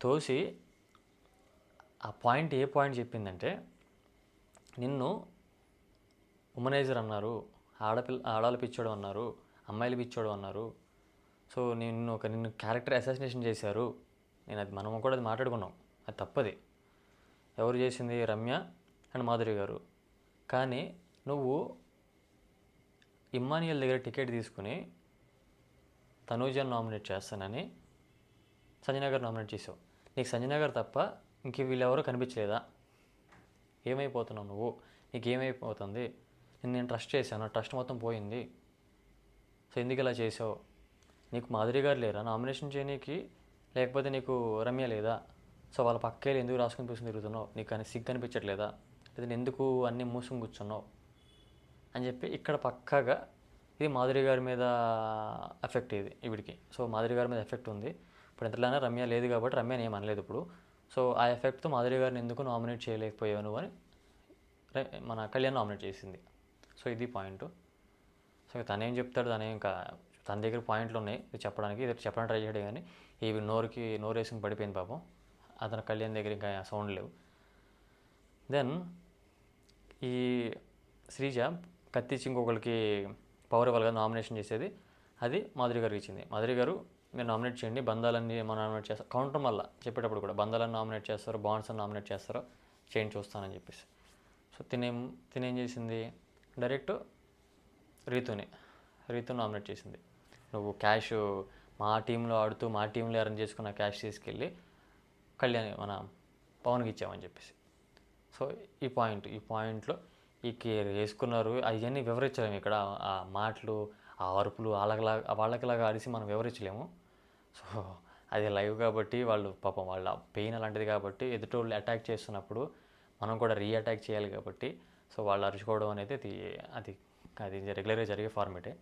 తోసి ఆ పాయింట్ ఏ పాయింట్ చెప్పిందంటే, నిన్ను ఉమనైజర్ అన్నారు, ఆడవాళ్ళు పిచ్చోడు అన్నారు, అమ్మాయిలు పిచ్చోడు అన్నారు. సో నిన్ను క్యారెక్టర్ అసాసినేషన్ చేశారు. మనం కూడా అది మాట్లాడుకున్నాం, అది తప్పది. ఎవరు చేసింది? రమ్య అండ్ మాధురి గారు. కానీ నువ్వు ఇమ్మాన్యుయల్ దగ్గర టికెట్ తీసుకుని తనూజను నామినేట్ చేస్తానని సంజన గారు నామినేట్ చేసావు. నీకు సంజన గారు తప్ప ఇంక వీళ్ళెవరూ కనిపించలేదా? ఏమైపోతున్నావు నువ్వు? నీకేమైపోతుంది? నేను ట్రస్ట్ చేశాను, ట్రస్ట్ మొత్తం పోయింది. సో ఎందుకు ఇలా చేసావు? నీకు మాధురి గారు లేరా నామినేషన్ చేయనీకి? లేకపోతే నీకు రమ్య లేదా? సో వాళ్ళ పక్కేళ్ళు ఎందుకు రాసుకుని పూసుకుని తిరుగుతున్నావు? నీకు కానీ సిగ్గు అనిపించట్లేదా? లేదా ఎందుకు అన్నీ మూసుకుని కూర్చున్నావు అని చెప్పి ఇక్కడ పక్కాగా ఇది మాధురి గారి మీద ఎఫెక్ట్ వీడికి. సో మాధురి గారి మీద ఎఫెక్ట్ ఉంది. ఇప్పుడు ఎంతలానే రమ్య లేదు కాబట్టి రమ్యని ఏం అనలేదు ఇప్పుడు. సో ఆ ఎఫెక్ట్తో మాధురి గారిని ఎందుకు నామినేట్ చేయలేకపోయావు నువ్వు అని మన కళ్యాణ్ నామినేట్ చేసింది. సో ఇది పాయింట్. సో తనేం చెప్తాడు, తన దగ్గర పాయింట్లు ఉన్నాయి ఇది చెప్పడానికి, ఇది చెప్పడానికి ట్రై చేయడం. కానీ ఇవి నోరేసుకుని పడిపోయింది పాపం. అతను కళ్యాణ్ దగ్గర ఇంకా సౌండ్ లేవు. దెన్ ఈ శ్రీజ కత్తిచ్చి ఇంకొకరికి పవర్ ఇవ్వాలి కదా నామినేషన్ చేసేది, అది మాధురి గారికి ఇచ్చింది. మాధురి గారు మీరు నామినేట్ చేయండి, బంధాలన్నీ మనం నామినేట్ చేస్తారు. కౌంటర్ మళ్ళీ చెప్పేటప్పుడు కూడా బంధాలను నామినేట్ చేస్తారో బాండ్స్ అని నామినేట్ చేస్తారో చేంజ్ చూస్తానని చెప్పేసి. సో తినేం చేసింది, డైరెక్ట్ రీతుని నామినేట్ చేసింది. నువ్వు క్యాష్ మా టీంలో ఆడుతూ మా టీంలో అరేంజ్ చేసుకున్న క్యాష్ తీసుకెళ్ళి కళ్యాణ్ మన పవన్కి ఇచ్చామని చెప్పేసి. సో ఈ పాయింట్లో వేసుకున్నారు అవన్నీ వివరించలేము ఇక్కడ. ఆ మాటలు, ఆ అరుపులు వాళ్ళకిలాగా అరిసి మనం వివరించలేము. సో అది లైవ్ కాబట్టి వాళ్ళు పాపం వాళ్ళ పెయిన్ అలాంటిది కాబట్టి ఎదుటోళ్ళు అటాక్ చేస్తున్నప్పుడు మనం కూడా రీఅటాక్ చేయాలి కాబట్టి సో వాళ్ళు అరుచుకోవడం అనేది అది రెగ్యులర్గా జరిగే ఫార్మేటే.